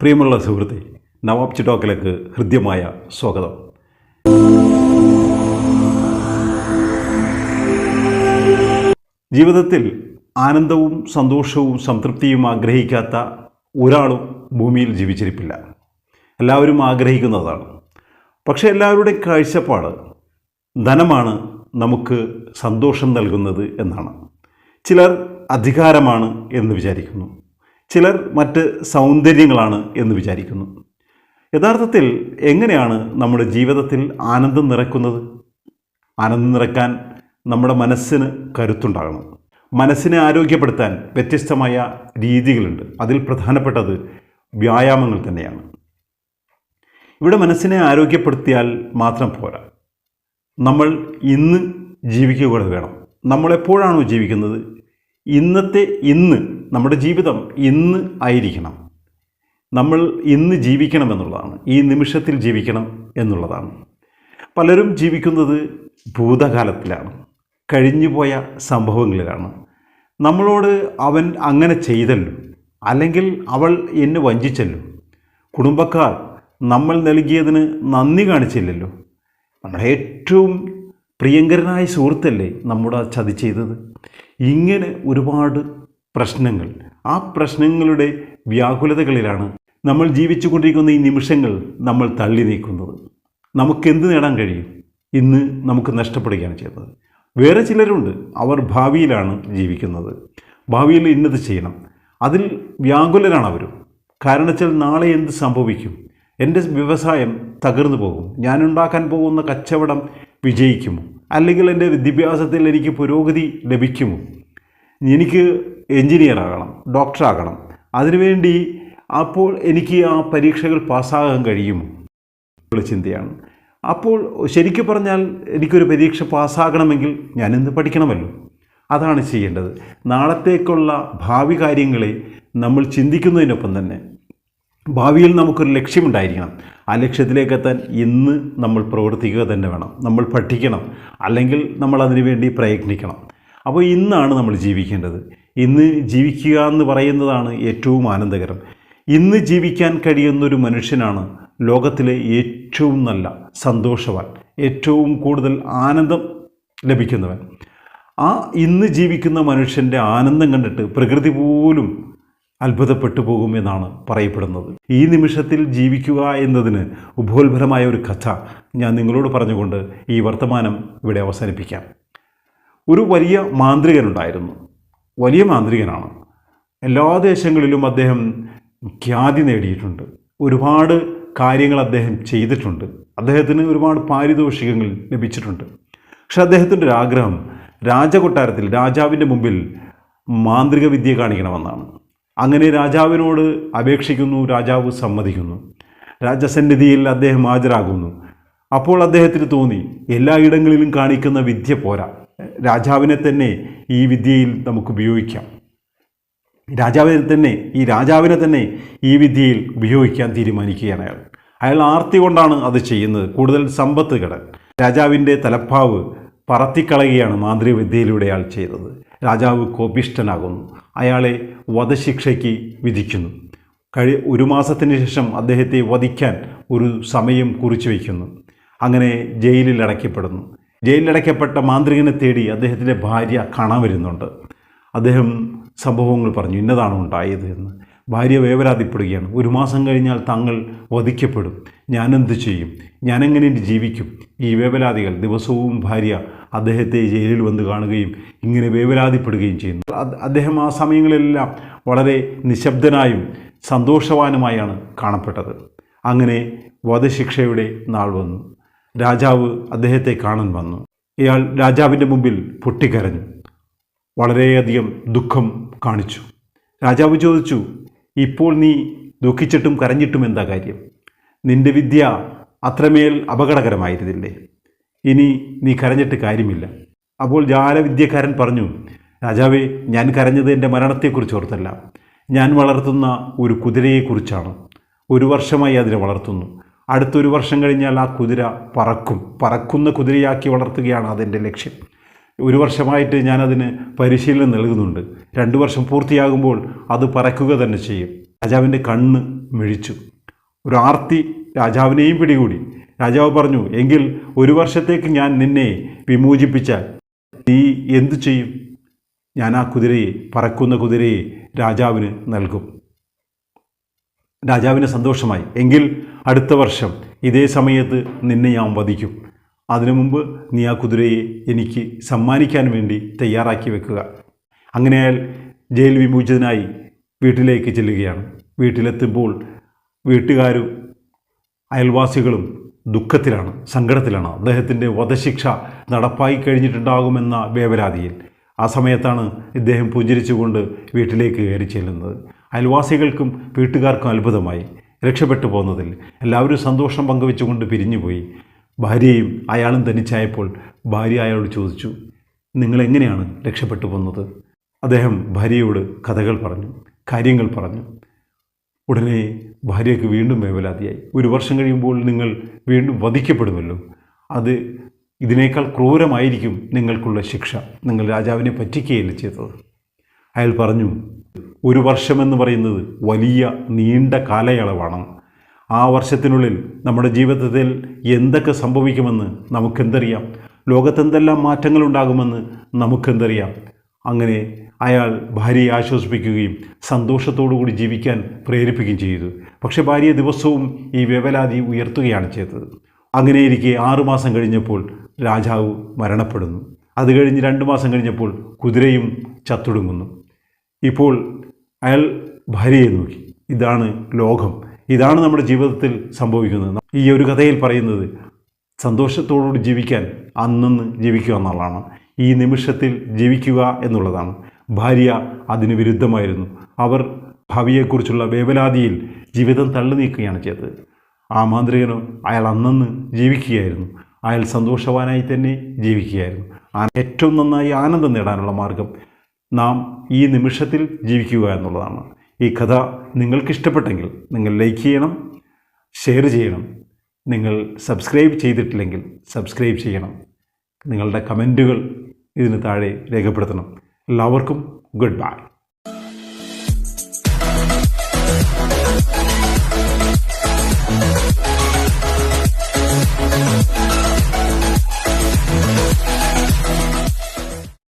പ്രിയമുള്ള സുഹൃത്തെ, നവാബ് ചിറ്റോക്കിലേക്ക് ഹൃദ്യമായ സ്വാഗതം. ജീവിതത്തിൽ ആനന്ദവും സന്തോഷവും സംതൃപ്തിയും ആഗ്രഹിക്കാത്ത ഒരാളും ഭൂമിയിൽ ജീവിച്ചിരിപ്പില്ല. എല്ലാവരും ആഗ്രഹിക്കുന്നതാണ്. പക്ഷേ എല്ലാവരുടെയും കാഴ്ചപ്പാട് ധനമാണ് നമുക്ക് സന്തോഷം നൽകുന്നത് എന്നാണ്. ചിലർ അധികാരമാണ് എന്ന് വിചാരിക്കുന്നു, ചിലർ മറ്റ് സൗന്ദര്യങ്ങളാണ് എന്ന് വിചാരിക്കുന്നു. യഥാർത്ഥത്തിൽ എങ്ങനെയാണ് നമ്മുടെ ജീവിതത്തിൽ ആനന്ദം നിറയ്ക്കുന്നത്? ആനന്ദം നിറയ്ക്കാൻ നമ്മുടെ മനസ്സിന് കരുത്തുണ്ടാകണം. മനസ്സിനെ ആരോഗ്യപ്പെടുത്താൻ വ്യത്യസ്തമായ രീതികളുണ്ട്. അതിൽ പ്രധാനപ്പെട്ടത് വ്യായാമങ്ങൾ തന്നെയാണ്. ഇവിടെ മനസ്സിനെ ആരോഗ്യപ്പെടുത്തിയാൽ മാത്രം പോരാ, നമ്മൾ ഇന്ന് ജീവിക്കുക കൂടെ വേണം. നമ്മളെപ്പോഴാണോ ജീവിക്കുന്നത്, ഇന്ന് നമ്മുടെ ജീവിതം ഇന്ന് ആയിരിക്കണം. നമ്മൾ ഇന്ന് ജീവിക്കണം എന്നുള്ളതാണ്, ഈ നിമിഷത്തിൽ ജീവിക്കണം എന്നുള്ളതാണ്. പലരും ജീവിക്കുന്നത് ഭൂതകാലത്തിലാണ്, കഴിഞ്ഞുപോയ സംഭവങ്ങളിലാണ്. നമ്മളോട് അവൻ അങ്ങനെ ചെയ്തല്ലോ, അല്ലെങ്കിൽ അവൾ എന്നെ വഞ്ചിച്ചല്ലോ, കുടുംബക്കാർ നമ്മൾ നൽകിയതിന് നന്ദി കാണിച്ചില്ലല്ലോ, നമ്മുടെ ഏറ്റവും പ്രിയങ്കരനായ സുഹൃത്തല്ലേ നമ്മുടെ ചതി ചെയ്തത്. ഇങ്ങനെ ഒരുപാട് പ്രശ്നങ്ങൾ, ആ പ്രശ്നങ്ങളുടെ വ്യാകുലതകളിലാണ് നമ്മൾ ജീവിച്ചു കൊണ്ടിരിക്കുന്ന ഈ നിമിഷങ്ങൾ നമ്മൾ തള്ളി നീക്കുന്നത്. നമുക്കെന്ത് നേടാൻ കഴിയും? ഇന്ന് നമുക്ക് നഷ്ടപ്പെടുകയാണ് ചെയ്യുന്നത്. വേറെ ചിലരുണ്ട്, അവർ ഭാവിയിലാണ് ജീവിക്കുന്നത്. ഭാവിയിൽ ഇന്നത് ചെയ്യണം, അതിൽ വ്യാകുലരാണ് അവരും. കാരണം വെച്ചാൽ നാളെ എന്ത് സംഭവിക്കും? എൻ്റെ വ്യവസായം തകർന്നു പോകും, ഞാനുണ്ടാക്കാൻ പോകുന്ന കച്ചവടം വിജയിക്കുമോ? അല്ലെങ്കിൽ എൻ്റെ വിദ്യാഭ്യാസത്തിൽ എനിക്ക് പുരോഗതി ലഭിക്കുമോ? എനിക്ക് എൻജിനീയർ ആകണം, ഡോക്ടറാകണം, അതിനുവേണ്ടി അപ്പോൾ എനിക്ക് ആ പരീക്ഷകൾ പാസ്സാകാൻ കഴിയുമോ എന്നുള്ള ചിന്തയാണ്. അപ്പോൾ ശരിക്കും പറഞ്ഞാൽ എനിക്കൊരു പരീക്ഷ പാസ്സാകണമെങ്കിൽ ഞാനിന്ന് പഠിക്കണമല്ലോ. അതാണ് ചെയ്യേണ്ടത്. നാളത്തേക്കുള്ള ഭാവി കാര്യങ്ങളെ നമ്മൾ ചിന്തിക്കുന്നതിനൊപ്പം തന്നെ ഭാവിയിൽ നമുക്കൊരു ലക്ഷ്യമുണ്ടായിരിക്കണം. ആ ലക്ഷ്യത്തിലേക്ക് എത്താൻ ഇന്ന് നമ്മൾ പ്രവർത്തിക്കുക തന്നെ വേണം. നമ്മൾ പഠിക്കണം, അല്ലെങ്കിൽ നമ്മൾ അതിനു വേണ്ടി പ്രയത്നിക്കണം. അപ്പോൾ ഇന്നാണ് നമ്മൾ ജീവിക്കേണ്ടത്. ഇന്ന് ജീവിക്കുക എന്ന് പറയുന്നതാണ് ഏറ്റവും ആനന്ദകരം. ഇന്ന് ജീവിക്കാൻ കഴിയുന്നൊരു മനുഷ്യനാണ് ലോകത്തിലെ ഏറ്റവും നല്ല സന്തോഷവാൻ, ഏറ്റവും കൂടുതൽ ആനന്ദം ലഭിക്കുന്നവൻ. ആ ഇന്ന് ജീവിക്കുന്ന മനുഷ്യൻ്റെ ആനന്ദം കണ്ടിട്ട് പ്രകൃതി പോലും അത്ഭുതപ്പെട്ടു പോകുമെന്നാണ് പറയപ്പെടുന്നത്. ഈ നിമിഷത്തിൽ ജീവിക്കുക എന്നതിന് ഉപോത്ഭരമായ ഒരു കഥ ഞാൻ നിങ്ങളോട് പറഞ്ഞുകൊണ്ട് ഈ വർത്തമാനം ഇവിടെ അവസാനിപ്പിക്കാം. ഒരു വലിയ മാന്ത്രികനുണ്ടായിരുന്നു. വലിയ മാന്ത്രികനാണ്. എല്ലാ ദേശങ്ങളിലും അദ്ദേഹം ഖ്യാതി നേടിയിട്ടുണ്ട്. ഒരുപാട് കാര്യങ്ങൾ അദ്ദേഹം ചെയ്തിട്ടുണ്ട്. അദ്ദേഹത്തിന് ഒരുപാട് പാരിതോഷികങ്ങൾ ലഭിച്ചിട്ടുണ്ട്. പക്ഷെ അദ്ദേഹത്തിൻ്റെ ഒരു ആഗ്രഹം രാജകൊട്ടാരത്തിൽ രാജാവിൻ്റെ മുമ്പിൽ മാന്ത്രിക വിദ്യ കാണിക്കണമെന്നാണ്. അങ്ങനെ രാജാവിനോട് അപേക്ഷിക്കുന്നു. രാജാവ് സമ്മതിക്കുന്നു. രാജസന്നിധിയിൽ അദ്ദേഹം ഹാജരാകുന്നു. അപ്പോൾ അദ്ദേഹത്തിന് തോന്നി, എല്ലായിടങ്ങളിലും കാണിക്കുന്ന വിദ്യ പോരാ, രാജാവിനെ തന്നെ ഈ വിദ്യയിൽ നമുക്ക് ഉപയോഗിക്കാം. രാജാവിനെ തന്നെ ഈ വിദ്യയിൽ ഉപയോഗിക്കാൻ തീരുമാനിക്കുകയാണ് അയാൾ ആർത്തി കൊണ്ടാണ് അത് ചെയ്യുന്നത്. കൂടുതൽ സമ്പത്ത് കിടാൻ രാജാവിൻ്റെ തലപ്പാവ് പറത്തിക്കളയുകയാണ് മാന്ത്രിക വിദ്യയിലൂടെ അയാൾ ചെയ്തത്. രാജാവ് കോപിഷ്ഠനാകുന്നു. അയാളെ വധശിക്ഷയ്ക്ക് വിധിക്കുന്നു. ഒരു മാസത്തിന് ശേഷം അദ്ദേഹത്തെ വധിക്കാൻ ഒരു സമയം കുറിച്ചു വയ്ക്കുന്നു. അങ്ങനെ ജയിലിൽ അടയ്ക്കപ്പെടുന്നു. ജയിലിലടയ്ക്കപ്പെട്ട മാന്ത്രികനെ തേടി അദ്ദേഹത്തിൻ്റെ ഭാര്യ കാണാൻ വരുന്നുണ്ട്. അദ്ദേഹം സംഭവങ്ങൾ പറഞ്ഞു, ഇന്നതാണ് ഉണ്ടായത് എന്ന്. ഭാര്യ വേവലാതിപ്പെടുകയാണ്. ഒരു മാസം കഴിഞ്ഞാൽ താങ്കൾ വധിക്കപ്പെടും, ഞാനെന്ത് ചെയ്യും? ഞാനെങ്ങനെ ജീവിക്കും? ഈ വേവലാതികൾ ദിവസവും ഭാര്യ അദ്ദേഹത്തെ ജയിലിൽ വന്ന് കാണുകയും ഇങ്ങനെ വേവലാതിപ്പെടുകയും ചെയ്യുന്നു. അദ്ദേഹം ആ സമയങ്ങളിലെല്ലാം വളരെ നിശബ്ദനായും സന്തോഷവാനുമായാണ് കാണപ്പെട്ടത്. അങ്ങനെ വധശിക്ഷയുടെ നാൾ വന്നു. രാജാവ് അദ്ദേഹത്തെ കാണാൻ വന്നു. ഇയാൾ രാജാവിൻ്റെ മുമ്പിൽ പൊട്ടിക്കരഞ്ഞു, വളരെയധികം ദുഃഖം കാണിച്ചു. രാജാവ് ചോദിച്ചു, ഇപ്പോൾ നീ ദുഃഖിച്ചിട്ടും കരഞ്ഞിട്ടും എന്താ കാര്യം? നിന്റെ വിദ്യ അത്രമേൽ അപകടകരമായിരുന്നില്ലേ? ഇനി നീ കരഞ്ഞിട്ട് കാര്യമില്ല. അപ്പോൾ ജാലവിദ്യക്കാരൻ പറഞ്ഞു, രാജാവേ, ഞാൻ കരഞ്ഞത് എൻ്റെ മരണത്തെക്കുറിച്ച് ഓർത്തല്ല, ഞാൻ വളർത്തുന്ന ഒരു കുതിരയെക്കുറിച്ചാണ്. 1 വർഷമായി അതിനെ വളർത്തുന്നു. അടുത്തൊരു വർഷം കഴിഞ്ഞാൽ ആ കുതിര പറക്കുന്ന കുതിരയാക്കി വളർത്തുകയാണ് അതെൻ്റെ ലക്ഷ്യം. 1 വർഷമായിട്ട് ഞാനതിന് പരിശീലനം നൽകുന്നുണ്ട്. 2 വർഷം പൂർത്തിയാകുമ്പോൾ അത് പറക്കുക തന്നെ ചെയ്യും. രാജാവിൻ്റെ കണ്ണ് മിഴിച്ചു. ഒരു ആർത്തി രാജാവിനെയും പിടികൂടി. രാജാവ് പറഞ്ഞു, എങ്കിൽ 1 വർഷത്തേക്ക് ഞാൻ നിന്നെ വിമോചിപ്പിച്ചാൽ നീ എന്തു ചെയ്യും? ഞാൻ ആ കുതിരയെ, പറക്കുന്ന കുതിരയെ രാജാവിന് നൽകും. രാജാവിന് സന്തോഷമായി. എങ്കിൽ അടുത്ത വർഷം ഇതേ സമയത്ത് നിന്നെ ഞാൻ വധിക്കും. അതിനു മുമ്പ് നീ ആ കുതിരയെ എനിക്ക് സമ്മാനിക്കാൻ വേണ്ടി തയ്യാറാക്കി വെക്കുക. അങ്ങനെയാൽ ജയിൽ വിമോചിതനായി വീട്ടിലേക്ക് ചെല്ലുകയാണ്. വീട്ടിലെത്തുമ്പോൾ വീട്ടുകാരും അയൽവാസികളും ദുഃഖത്തിലാണ്, സങ്കടത്തിലാണ്. അദ്ദേഹത്തിൻ്റെ വധശിക്ഷ നടപ്പായി കഴിഞ്ഞിട്ടുണ്ടാകുമെന്ന വേവലാതിയിൽ. ആ സമയത്താണ് ഇദ്ദേഹം പുഞ്ചിരിച്ചുകൊണ്ട് വീട്ടിലേക്ക് കയറി ചെല്ലുന്നത്. അയൽവാസികൾക്കും വീട്ടുകാർക്കും അത്ഭുതമായി. രക്ഷപ്പെട്ടു പോകുന്നതിൽ എല്ലാവരും സന്തോഷം പങ്കുവെച്ചുകൊണ്ട് പിരിഞ്ഞുപോയി. ഭാര്യയും അയാളും തനിച്ചായപ്പോൾ ഭാര്യ അയാളോട് ചോദിച്ചു, നിങ്ങളെങ്ങനെയാണ് രക്ഷപ്പെട്ടു പോകുന്നത്? അദ്ദേഹം ഭാര്യയോട് കഥകൾ പറഞ്ഞു, കാര്യങ്ങൾ പറഞ്ഞു. ഉടനെ ഭാര്യയ്ക്ക് വീണ്ടും വേവലാതിയായി. 1 വർഷം കഴിയുമ്പോൾ നിങ്ങൾ വീണ്ടും വധിക്കപ്പെടുമല്ലോ, അത് ഇതിനേക്കാൾ ക്രൂരമായിരിക്കും നിങ്ങൾക്കുള്ള ശിക്ഷ. നിങ്ങൾ രാജാവിനെ പറ്റിക്കുകയല്ലേ ചെയ്തത്. അയാൾ പറഞ്ഞു, 1 വർഷമെന്ന് പറയുന്നത് വലിയ നീണ്ട കാലയളവാണ്. ആ വർഷത്തിനുള്ളിൽ നമ്മുടെ ജീവിതത്തിൽ എന്തൊക്കെ സംഭവിക്കുമെന്ന് നമുക്കെന്തറിയാം? ലോകത്തെന്തെല്ലാം മാറ്റങ്ങളുണ്ടാകുമെന്ന് നമുക്കെന്തറിയാം? അങ്ങനെ അയാൾ ഭാര്യയെ ആശ്വസിപ്പിക്കുകയും സന്തോഷത്തോടുകൂടി ജീവിക്കാൻ പ്രേരിപ്പിക്കുകയും ചെയ്തു. പക്ഷേ ഭാര്യ ദിവസവും ഈ വേവലാതി ഉയർത്തുകയാണ് ചെയ്തത്. അങ്ങനെയിരിക്കെ 6 മാസം കഴിഞ്ഞപ്പോൾ രാജാവ് മരണപ്പെടുന്നു. അത് കഴിഞ്ഞ് 2 മാസം കഴിഞ്ഞപ്പോൾ കുതിരയും ചത്തൊടുങ്ങുന്നു. ഇപ്പോൾ അയാൾ ഭാര്യയെ നോക്കി. ഇതാണ് ലോകം, ഇതാണ് നമ്മുടെ ജീവിതത്തിൽ സംഭവിക്കുന്നത്. ഈ ഒരു കഥയിൽ പറയുന്നത് സന്തോഷത്തോടുകൂടി ജീവിക്കാൻ അന്നന്ന് ജീവിക്കുക എന്നുള്ളതാണ്. ഈ നിമിഷത്തിൽ ജീവിക്കുക എന്നുള്ളതാണ്. ഭാര്യ അതിന് വിരുദ്ധമായിരുന്നു. അവർ ഭാവിയെക്കുറിച്ചുള്ള വേവലാതിയിൽ ജീവിതം തള്ളി നീക്കുകയാണ് ചെയ്തത്. ആ മാന്ത്രികനോ അയാൾ അന്നന്ന് ജീവിക്കുകയായിരുന്നു. അയാൾ സന്തോഷവാനായി തന്നെ ജീവിക്കുകയായിരുന്നു. ഏറ്റവും നന്നായി ആനന്ദം നേടാനുള്ള മാർഗം നാം ഈ നിമിഷത്തിൽ ജീവിക്കുക എന്നുള്ളതാണ്. ഈ കഥ നിങ്ങൾക്കിഷ്ടപ്പെട്ടെങ്കിൽ നിങ്ങൾ ലൈക്ക് ചെയ്യണം, ഷെയർ ചെയ്യണം. നിങ്ങൾ സബ്സ്ക്രൈബ് ചെയ്തിട്ടില്ലെങ്കിൽ സബ്സ്ക്രൈബ് ചെയ്യണം. നിങ്ങളുടെ കമൻറ്റുകൾ ഇതിന് താഴെ രേഖപ്പെടുത്തണം. എല്ലാവർക്കും ഗുഡ് ബൈ.